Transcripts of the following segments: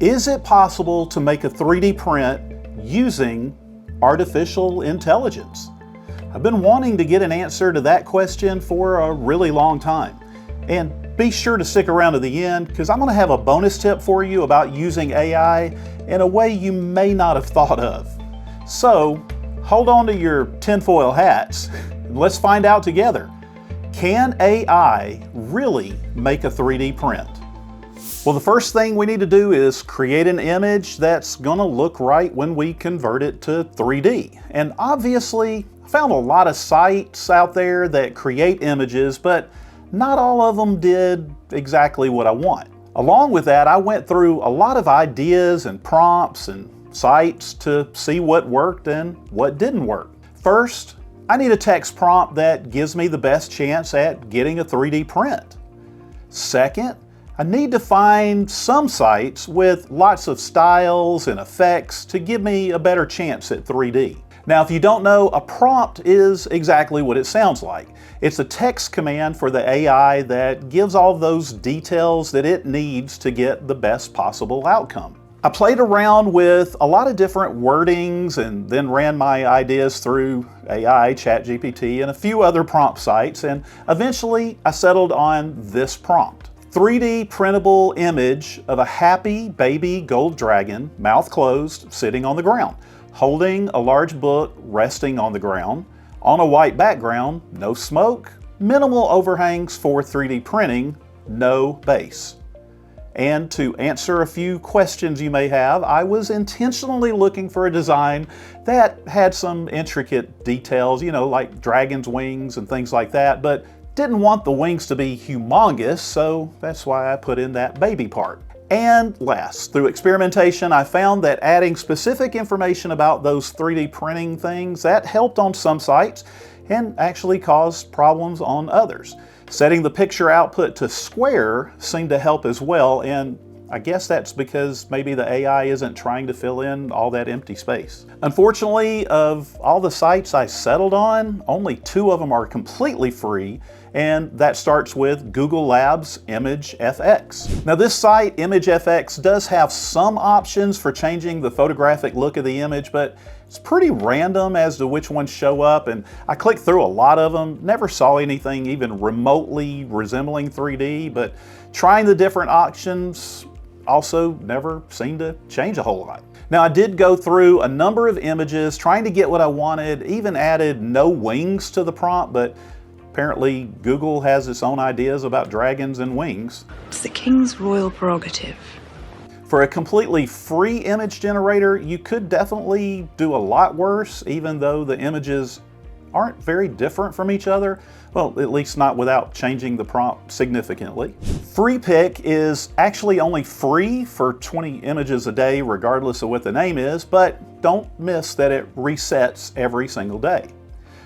Is it possible to make a 3D print using artificial intelligence? I've been wanting to get an answer to that question for a really long time. And be sure to stick around to the end, because I'm going to have a bonus tip for you about using AI in a way you may not have thought of. So hold on to your tinfoil hats and let's find out together. Can AI really make a 3D print? Well, the first thing we need to do is create an image that's gonna look right when we convert it to 3D. And obviously, I found a lot of sites out there that create images, but not all of them did exactly what I want. Along with that, I went through a lot of ideas and prompts and sites to see what worked and what didn't work. First, I need a text prompt that gives me the best chance at getting a 3D print. Second, I need to find some sites with lots of styles and effects to give me a better chance at 3D. Now, if you don't know, a prompt is exactly what it sounds like. It's a text command for the AI that gives all those details that it needs to get the best possible outcome. I played around with a lot of different wordings and then ran my ideas through AI, ChatGPT, and a few other prompt sites, and eventually I settled on this prompt. 3D printable image of a happy baby gold dragon, mouth closed, sitting on the ground, holding a large book resting on the ground, on a white background, no smoke, minimal overhangs for 3D printing, no base. And to answer a few questions you may have, I was intentionally looking for a design that had some intricate details, like dragon's wings and things like that, but didn't want the wings to be humongous, so that's why I put in that baby part. And last, through experimentation, I found that adding specific information about those 3D printing things, that helped on some sites and actually caused problems on others. Setting the picture output to square seemed to help as well, and I guess that's because maybe the AI isn't trying to fill in all that empty space. Unfortunately, of all the sites I settled on, only 2 of them are completely free, and that starts with LumaLabs ImageFX. Now this site, ImageFX, does have some options for changing the photographic look of the image, but it's pretty random as to which ones show up, and I clicked through a lot of them, never saw anything even remotely resembling 3D, but trying the different options also never seemed to change a whole lot. Now I did go through a number of images trying to get what I wanted, even added no wings to the prompt, but apparently Google has its own ideas about dragons and wings. It's the king's royal prerogative. For a completely free image generator, you could definitely do a lot worse, even though the images aren't very different from each other. Well, at least not without changing the prompt significantly. FreePik is actually only free for 20 images a day, regardless of what the name is, but don't miss that it resets every single day.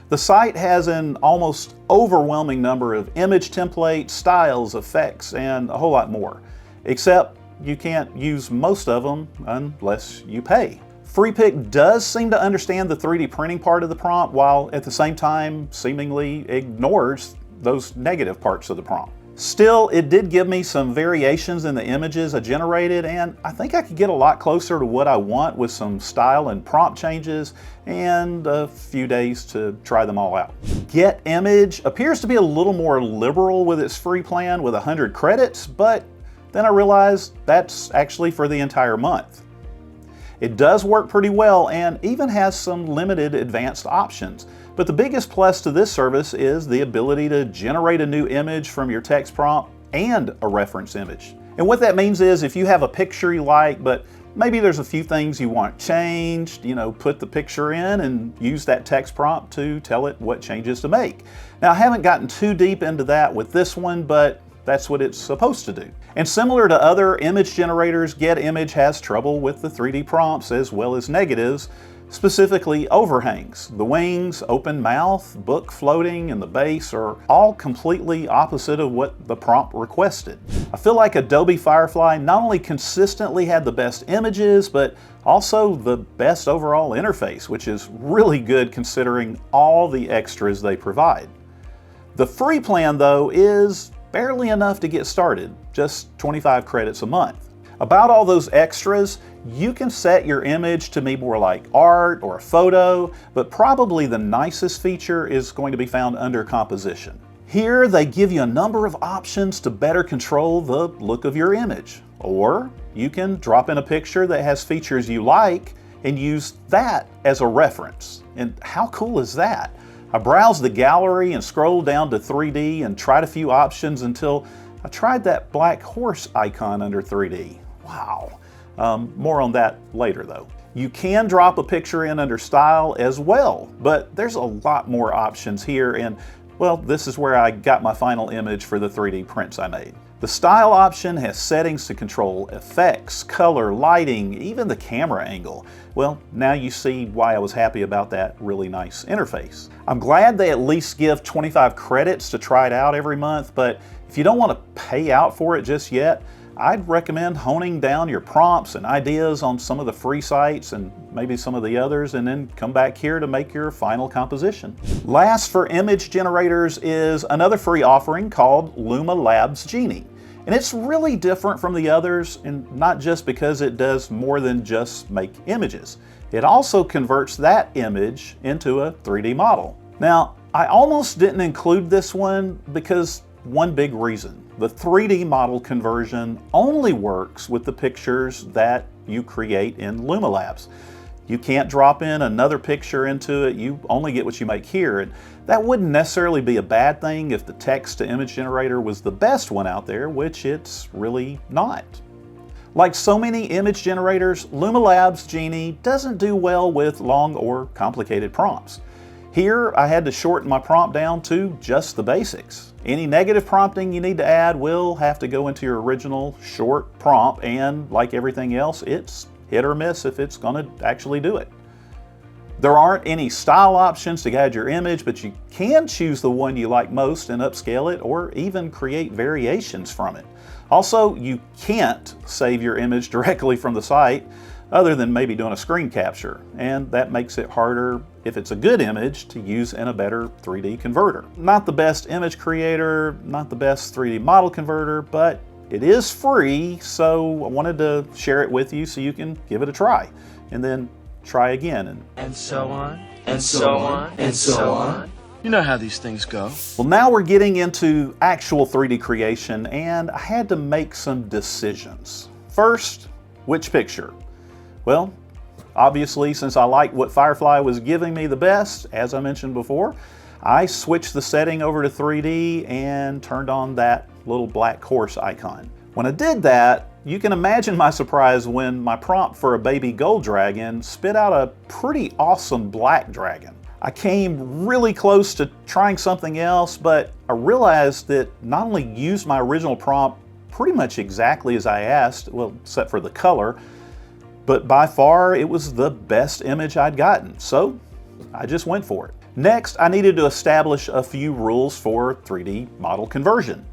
The site has an almost overwhelming number of image templates, styles, effects, and a whole lot more, except you can't use most of them unless you pay. FreePik does seem to understand the 3D printing part of the prompt, while at the same time seemingly ignores those negative parts of the prompt. Still, it did give me some variations in the images I generated, and I think I could get a lot closer to what I want with some style and prompt changes and a few days to try them all out. GetIMG appears to be a little more liberal with its free plan with 100 credits, but then I realized that's actually for the entire month. It does work pretty well and even has some limited advanced options. But the biggest plus to this service is the ability to generate a new image from your text prompt and a reference image. And what that means is if you have a picture you like, but maybe there's a few things you want changed, put the picture in and use that text prompt to tell it what changes to make. Now, I haven't gotten too deep into that with this one, but that's what it's supposed to do. And similar to other image generators, GetIMG has trouble with the 3D prompts as well as negatives, specifically overhangs. The wings, open mouth, book floating, and the base are all completely opposite of what the prompt requested. I feel like Adobe Firefly not only consistently had the best images, but also the best overall interface, which is really good considering all the extras they provide. The free plan, though, is barely enough to get started, just 25 credits a month. About all those extras, you can set your image to be more like art or a photo, but probably the nicest feature is going to be found under composition. Here they give you a number of options to better control the look of your image. Or you can drop in a picture that has features you like and use that as a reference. And how cool is that? I browsed the gallery and scrolled down to 3D and tried a few options until I tried that black horse icon under 3D. Wow. More on that later though. You can drop a picture in under style as well, but there's a lot more options here, and well, this is where I got my final image for the 3D prints I made. The style option has settings to control effects, color, lighting, even the camera angle. Well, now you see why I was happy about that really nice interface. I'm glad they at least give 25 credits to try it out every month, but if you don't want to pay out for it just yet, I'd recommend honing down your prompts and ideas on some of the free sites and maybe some of the others, and then come back here to make your final composition. Last for image generators is another free offering called LumaLabs Genie. And it's really different from the others, and not just because it does more than just make images. It also converts that image into a 3D model. Now, I almost didn't include this one because one big reason. The 3D model conversion only works with the pictures that you create in LumaLabs. You can't drop in another picture into it, you only get what you make here. And that wouldn't necessarily be a bad thing if the text to image generator was the best one out there, which it's really not. Like so many image generators, LumaLabs Genie doesn't do well with long or complicated prompts. Here, I had to shorten my prompt down to just the basics. Any negative prompting you need to add will have to go into your original short prompt, and like everything else, it's hit or miss if it's going to actually do it. There aren't any style options to guide your image, but you can choose the one you like most and upscale it, or even create variations from it. Also, you can't save your image directly from the site, other than maybe doing a screen capture, and that makes it harder, if it's a good image, to use in a better 3D converter. Not the best image creator, not the best 3D model converter, but it is free, so I wanted to share it with you so you can give it a try, and then try again. And so on, and so on, and so on. You know how these things go. Well, now we're getting into actual 3D creation, and I had to make some decisions. First, which picture? Well, obviously, since I liked what Firefly was giving me the best, as I mentioned before, I switched the setting over to 3D and turned on that little black horse icon. When I did that, you can imagine my surprise when my prompt for a baby gold dragon spit out a pretty awesome black dragon. I came really close to trying something else, but I realized that not only used my original prompt pretty much exactly as I asked, well, except for the color, but by far it was the best image I'd gotten, so I just went for it. Next, I needed to establish a few rules for 3D model conversion.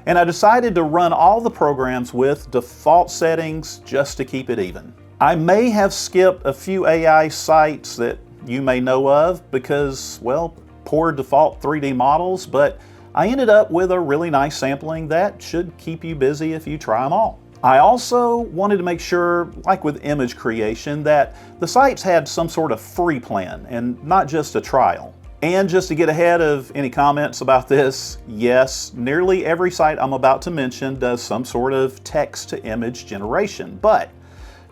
And I decided to run all the programs with default settings just to keep it even. I may have skipped a few AI sites that you may know of because, well, poor default 3D models, but I ended up with a really nice sampling that should keep you busy if you try them all. I also wanted to make sure, like with image creation, that the sites had some sort of free plan and not just a trial. And just to get ahead of any comments about this, yes, nearly every site I'm about to mention does some sort of text to image generation, but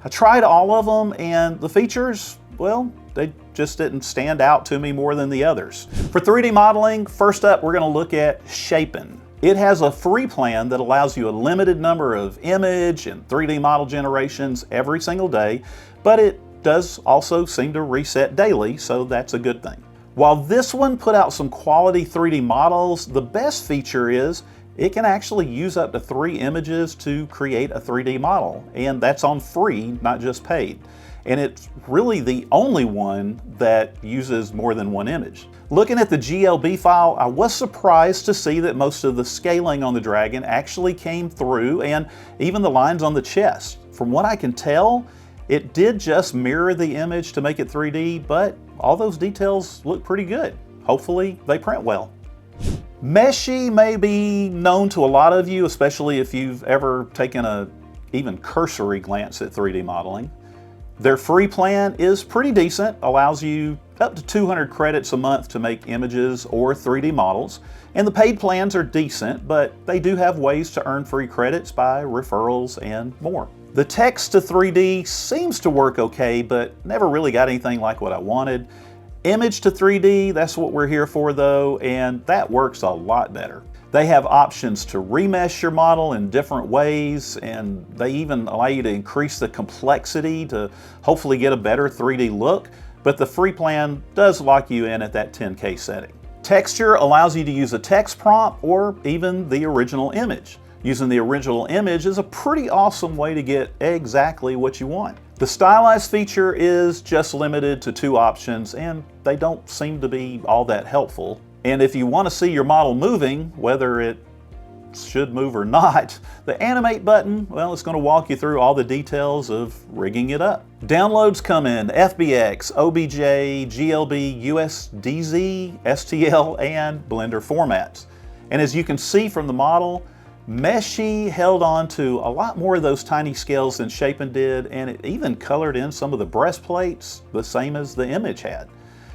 I tried all of them and the features, well, they just didn't stand out to me more than the others. For 3D modeling, first up we're going to look at Shapen. It has a free plan that allows you a limited number of image and 3D model generations every single day, but it does also seem to reset daily, so that's a good thing. While this one put out some quality 3D models, the best feature is it can actually use up to 3 images to create a 3D model, and that's on free, not just paid. And it's really the only one that uses more than one image. Looking at the GLB file, I was surprised to see that most of the scaling on the dragon actually came through, and even the lines on the chest. From what I can tell, it did just mirror the image to make it 3D, but all those details look pretty good. Hopefully they print well. Meshy may be known to a lot of you, especially if you've ever taken a even cursory glance at 3D modeling. Their free plan is pretty decent, allows you up to 200 credits a month to make images or 3D models. And the paid plans are decent, but they do have ways to earn free credits by referrals and more. The text to 3D seems to work okay, but never really got anything like what I wanted. Image to 3D, that's what we're here for though, and that works a lot better. They have options to remesh your model in different ways, and they even allow you to increase the complexity to hopefully get a better 3D look, but the free plan does lock you in at that 10K setting. Texture allows you to use a text prompt or even the original image. Using the original image is a pretty awesome way to get exactly what you want. The stylize feature is just limited to 2 options, and they don't seem to be all that helpful. And if you want to see your model moving, whether it should move or not, the animate button, well, it's going to walk you through all the details of rigging it up. Downloads come in FBX, OBJ, GLB, USDZ, STL, and Blender formats. And as you can see from the model, Meshy held on to a lot more of those tiny scales than Shapen did, and it even colored in some of the breastplates the same as the image had.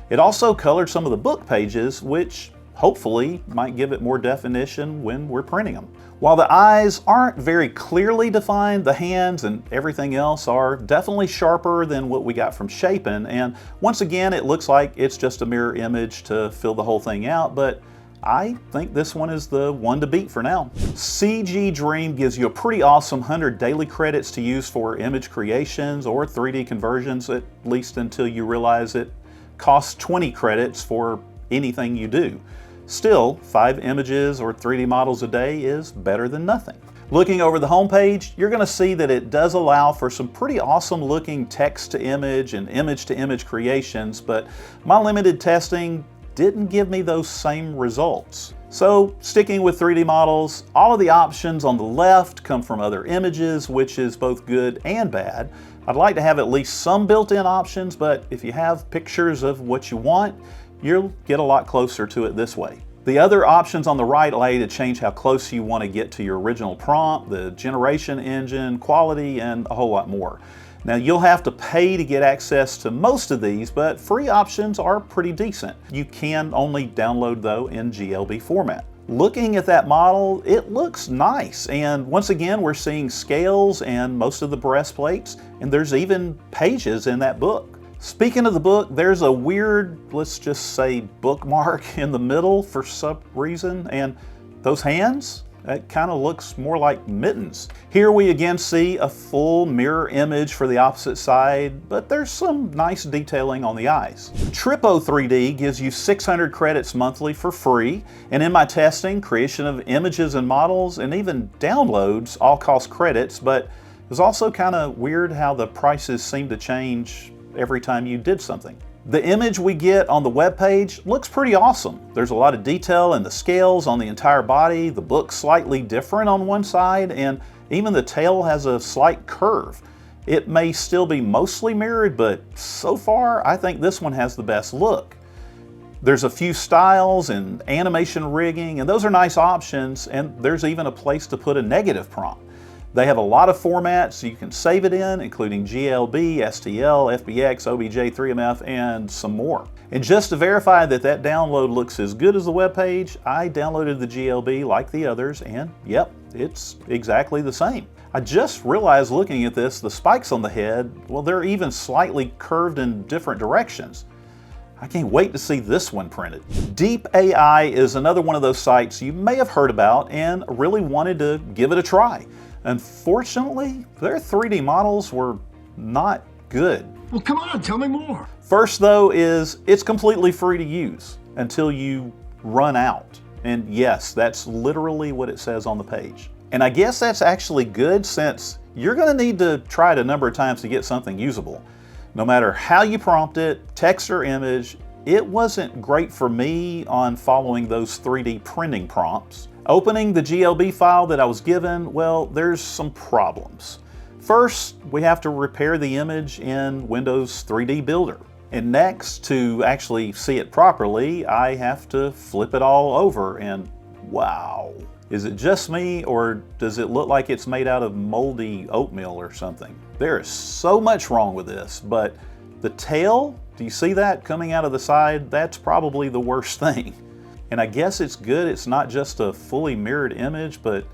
It also colored some of the book pages, which hopefully might give it more definition when we're printing them. While the eyes aren't very clearly defined, the hands and everything else are definitely sharper than what we got from Shapen, and once again it looks like it's just a mirror image to fill the whole thing out, but I think this one is the one to beat for now. CGDream gives you a pretty awesome 100 daily credits to use for image creations or 3D conversions, at least until you realize it costs 20 credits for anything you do. Still, 5 images or 3D models a day is better than nothing. Looking over the homepage, you're going to see that it does allow for some pretty awesome looking text to image and image to image creations, but my limited testing didn't give me those same results. So sticking with 3D models, all of the options on the left come from other images, which is both good and bad. I'd like to have at least some built-in options, but if you have pictures of what you want, you'll get a lot closer to it this way. The other options on the right allow you to change how close you want to get to your original prompt, the generation engine, quality, and a whole lot more. Now you'll have to pay to get access to most of these, but free options are pretty decent. You can only download though in GLB format. Looking at that model, it looks nice, and once again we're seeing scales and most of the breastplates, and there's even pages in that book. Speaking of the book, there's a weird, let's just say, bookmark in the middle for some reason, and those hands? It kind of looks more like mittens. Here we again see a full mirror image for the opposite side, but there's some nice detailing on the eyes. Tripo 3D gives you 600 credits monthly for free, and in my testing, creation of images and models and even downloads all cost credits, but it was also kind of weird how the prices seem to change every time you did something. The image we get on the web page looks pretty awesome. There's a lot of detail in the scales on the entire body, the book's slightly different on one side, and even the tail has a slight curve. It may still be mostly mirrored, but so far I think this one has the best look. There's a few styles and animation rigging, and those are nice options, and there's even a place to put a negative prompt. They have a lot of formats you can save it in, including GLB, STL, FBX, OBJ, 3MF, and some more. And just to verify that that download looks as good as the web page, I downloaded the GLB like the others, and yep, it's exactly the same. I just realized looking at this, the spikes on the head, well, they're even slightly curved in different directions. I can't wait to see this one printed. DeepAI is another one of those sites you may have heard about and really wanted to give it a try. Unfortunately, their 3D models were not good. Well, come on, tell me more. First though is it's completely free to use until you run out. And yes, that's literally what it says on the page. And I guess that's actually good since you're gonna need to try it a number of times to get something usable. No matter how you prompt it, text or image, it wasn't great for me on following those 3D printing prompts. Opening the GLB file that I was given, well, there's some problems. First, we have to repair the image in Windows 3D Builder. And next, to actually see it properly, I have to flip it all over, and wow. Is it just me, or does it look like it's made out of moldy oatmeal or something? There is so much wrong with this, but the tail, do you see that coming out of the side? That's probably the worst thing. And I guess it's good it's not just a fully mirrored image, but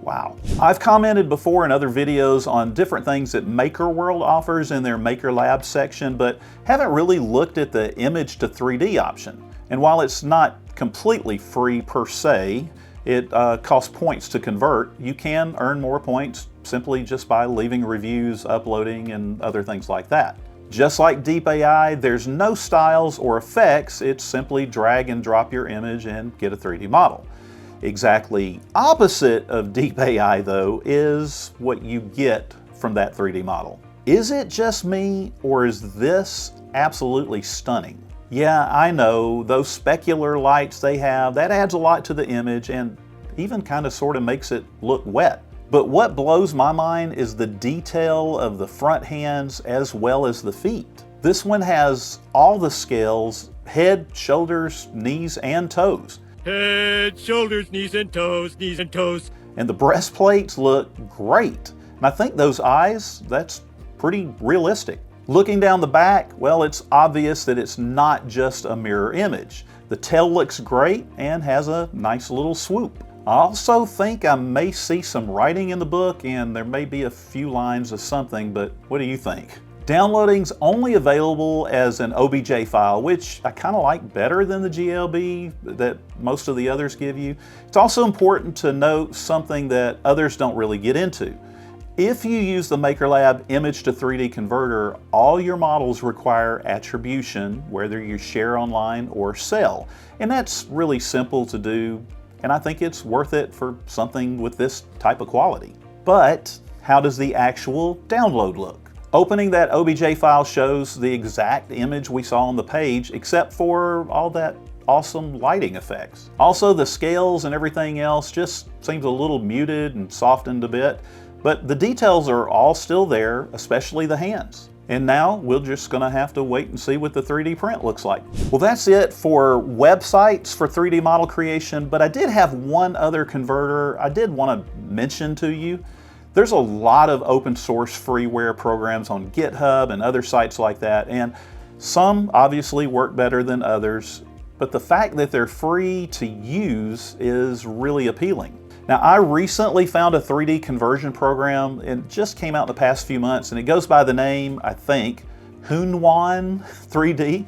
wow. I've commented before in other videos on different things that MakerWorld offers in their MakerLab section, but haven't really looked at the image to 3D option. And while it's not completely free per se, it costs points to convert. You can earn more points simply just by leaving reviews, uploading, and other things like that. Just like DeepAI, there's no styles or effects. It's simply drag and drop your image and get a 3D model. Exactly opposite of DeepAI though is what you get from that 3D model. Is it just me, or is this absolutely stunning? Yeah, I know, those specular lights they have, that adds a lot to the image and even kind of sort of makes it look wet. But what blows my mind is the detail of the front hands as well as the feet. This one has all the scales: head, shoulders, knees, and toes. Head, shoulders, knees and toes, knees and toes. And the breastplates look great. And I think those eyes, that's pretty realistic. Looking down the back, well, it's obvious that it's not just a mirror image. The tail looks great and has a nice little swoop. I also think I may see some writing in the book, and there may be a few lines of something, but what do you think? Downloading's only available as an OBJ file, which I kind of like better than the GLB that most of the others give you. It's also important to note something that others don't really get into. If you use the MakerLab Image to 3D converter, all your models require attribution, whether you share online or sell. And that's really simple to do, and I think it's worth it for something with this type of quality. But how does the actual download look? Opening that OBJ file shows the exact image we saw on the page, except for all that awesome lighting effects. Also, the scales and everything else just seems a little muted and softened a bit, but the details are all still there, especially the hands. And now we're just gonna have to wait and see what the 3D print looks like. Well, that's it for websites for 3D model creation, but I did have one other converter I did want to mention to you. There's a lot of open source freeware programs on GitHub and other sites like that, and some obviously work better than others, but the fact that they're free to use is really appealing. Now, I recently found a 3D conversion program, and it just came out in the past few months, and it goes by the name, I think, Hunyuan 3D.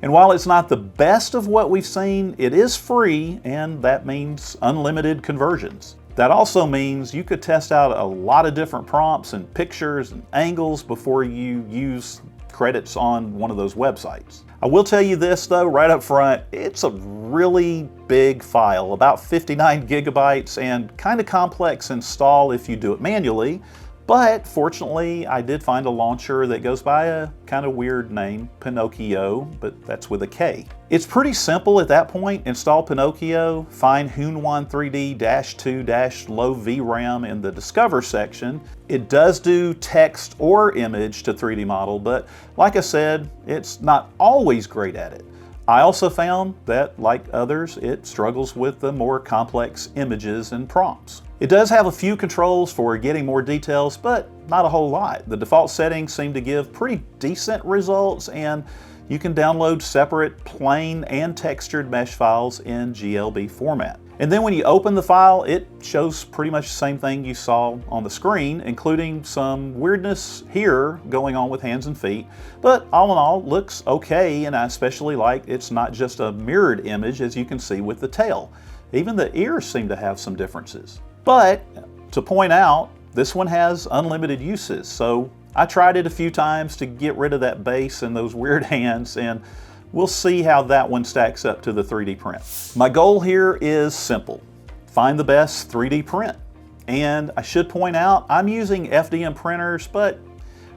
And while it's not the best of what we've seen, it is free, and that means unlimited conversions. That also means you could test out a lot of different prompts and pictures and angles before you use credits on one of those websites. I will tell you this though, right up front, it's a really big file, about 59 gigabytes, and kind of complex to install if you do it manually. But fortunately, I did find a launcher that goes by a kind of weird name, Pinokio, but that's with a K. It's pretty simple at that point. Install Pinokio, find Hunyuan 3D-2-low VRAM in the Discover section. It does do text or image to 3D model, but like I said, it's not always great at it. I also found that, like others, it struggles with the more complex images and prompts. It does have a few controls for getting more details, but not a whole lot. The default settings seem to give pretty decent results, and you can download separate plain and textured mesh files in GLB format. And then when you open the file, it shows pretty much the same thing you saw on the screen, including some weirdness here going on with hands and feet. But all in all, looks okay, and I especially like it's not just a mirrored image, as you can see with the tail. Even the ears seem to have some differences. But to point out, this one has unlimited uses, so I tried it a few times to get rid of that base and those weird hands, and we'll see how that one stacks up to the 3D print. My goal here is simple: find the best 3D print. And I should point out, I'm using FDM printers, but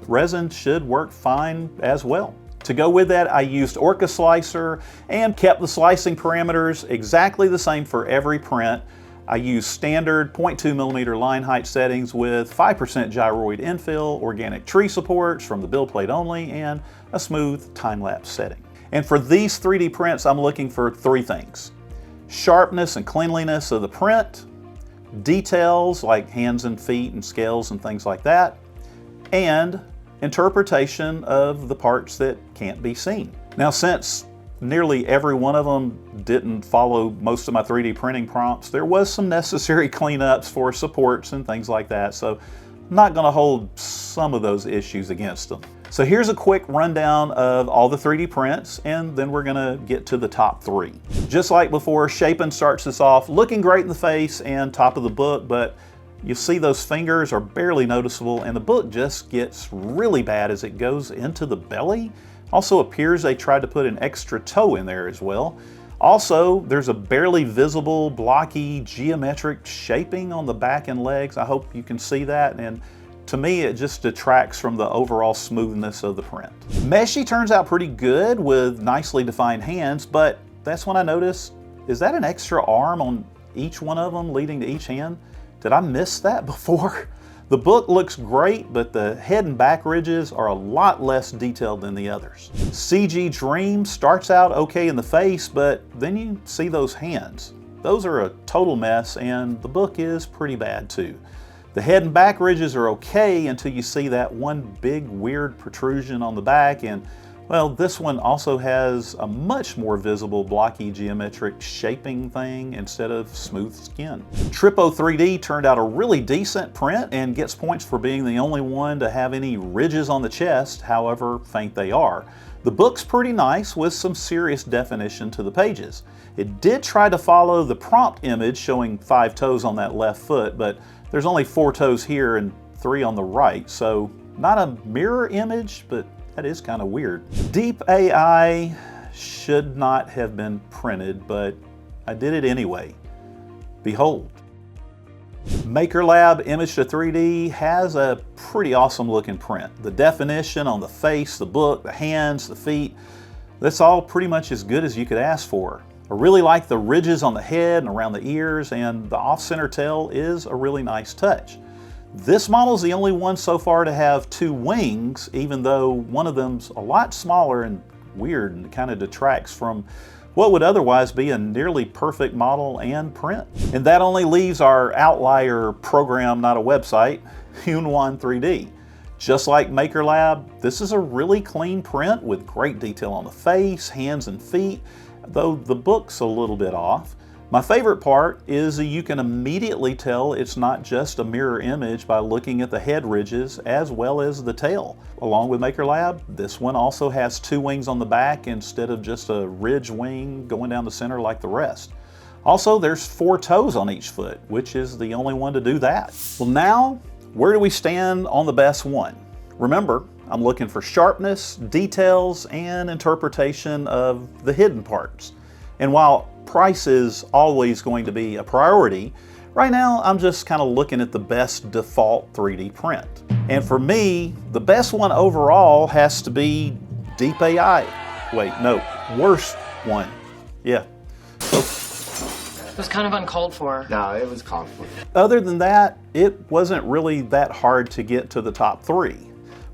resin should work fine as well. To go with that, I used Orca Slicer and kept the slicing parameters exactly the same for every print. I used standard 0.2mm line height settings with 5% gyroid infill, organic tree supports from the build plate only, and a smooth time-lapse setting. And for these 3D prints, I'm looking for three things: sharpness and cleanliness of the print, details like hands and feet and scales and things like that, and interpretation of the parts that can't be seen. Now, since nearly every one of them didn't follow most of my 3D printing prompts, there was some necessary cleanups for supports and things like that, so I'm not going to hold some of those issues against them. So here's a quick rundown of all the 3D prints, and then we're going to get to the top 3. Just like before, Shapen starts this off looking great in the face and top of the book, but you see those fingers are barely noticeable, and the book just gets really bad as it goes into the belly. Also appears they tried to put an extra toe in there as well. Also, there's a barely visible blocky geometric shaping on the back and legs. I hope you can see that, and to me it just detracts from the overall smoothness of the print. Meshy turns out pretty good with nicely defined hands, but that's when I noticed, is that an extra arm on each one of them leading to each hand? Did I miss that before? The book looks great, but the head and back ridges are a lot less detailed than the others. CGDream starts out okay in the face, but then you see those hands. Those are a total mess, and the book is pretty bad too. The head and back ridges are okay until you see that one big weird protrusion on the back, and well, this one also has a much more visible blocky geometric shaping thing instead of smooth skin. Tripo3D turned out a really decent print and gets points for being the only one to have any ridges on the chest, however faint they are. The book's pretty nice with some serious definition to the pages. It did try to follow the prompt image showing 5 toes on that left foot, but there's only 4 toes here and 3 on the right, so not a mirror image, but that is kind of weird. DeepAI should not have been printed, but I did it anyway. Behold. MakerLab Image-to-3D has a pretty awesome looking print. The definition on the face, the book, the hands, the feet, that's all pretty much as good as you could ask for. I really like the ridges on the head and around the ears, and the off-center tail is a really nice touch. This model is the only one so far to have 2 wings, even though one of them's a lot smaller and weird and kind of detracts from what would otherwise be a nearly perfect model and print. And that only leaves our outlier program, not a website, Hunyuan 3D. Just like MakerLab, this is a really clean print with great detail on the face, hands, and feet, though the book's a little bit off. My favorite part is that you can immediately tell it's not just a mirror image by looking at the head ridges as well as the tail. Along with MakerLab, this one also has 2 wings on the back instead of just a ridge wing going down the center like the rest. Also, there's 4 toes on each foot, which is the only one to do that. Well, now, where do we stand on the best one? Remember, I'm looking for sharpness, details, and interpretation of the hidden parts. And while price is always going to be a priority, right now I'm just kind of looking at the best default 3D print. And for me, the best one overall has to be DeepAI. Wait, no, worst one. Yeah. It was kind of uncalled for. No, it was called for. Other than that, it wasn't really that hard to get to the top 3.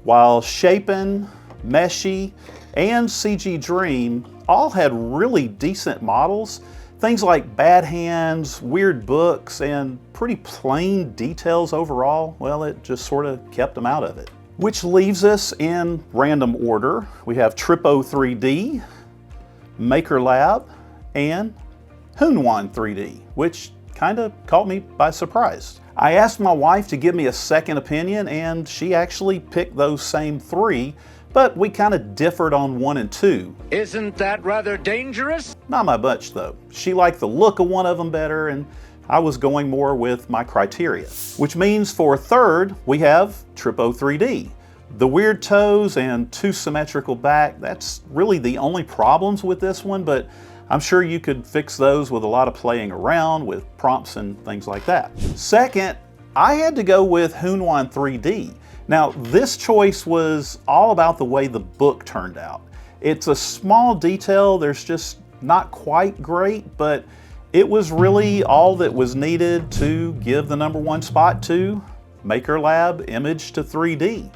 While Shapen, Meshy, and CGDream all had really decent models, things like bad hands, weird books, and pretty plain details overall, well, it just sort of kept them out of it. Which leaves us in random order. We have Tripo3D, MakerLab, and Hunyuan 3D, which kind of caught me by surprise. I asked my wife to give me a second opinion, and she actually picked those same 3, but we kind of differed on 1 and 2. Isn't that rather dangerous? Not my bunch though. She liked the look of one of them better, and I was going more with my criteria. Which means for 3rd, we have Tripo3D. The weird toes and too symmetrical back, that's really the only problems with this one, but I'm sure you could fix those with a lot of playing around with prompts and things like that. 2nd, I had to go with Hunyuan 3D. Now, this choice was all about the way the book turned out. It's a small detail, there's just not quite great, but it was really all that was needed to give the #1 spot to MakerLab Image-to-3D.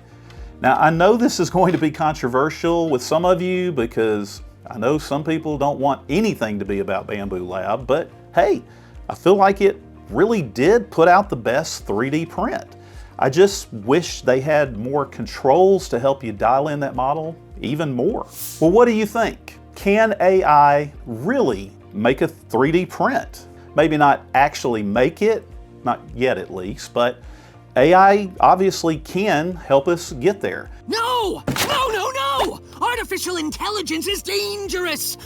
Now, I know this is going to be controversial with some of you because I know some people don't want anything to be about Bamboo Lab, but hey, I feel like it really did put out the best 3D print. I just wish they had more controls to help you dial in that model even more. Well, what do you think? Can AI really make a 3D print? Maybe not actually make it, not yet at least, but AI obviously can help us get there. No! No, no, no! Artificial intelligence is dangerous!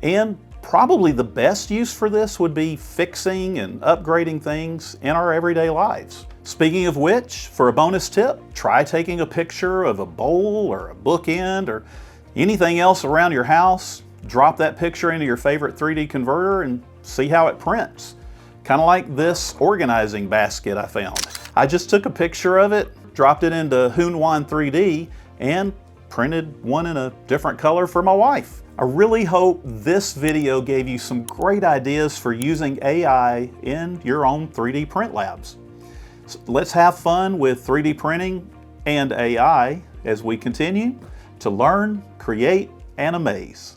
And probably the best use for this would be fixing and upgrading things in our everyday lives. Speaking of which, for a bonus tip, try taking a picture of a bowl or a bookend or anything else around your house, drop that picture into your favorite 3D converter and see how it prints. Kind of like this organizing basket I found. I just took a picture of it, dropped it into Hunyuan 3D, and printed one in a different color for my wife. I really hope this video gave you some great ideas for using AI in your own 3D print labs. So let's have fun with 3D printing and AI as we continue to learn, create, and amaze.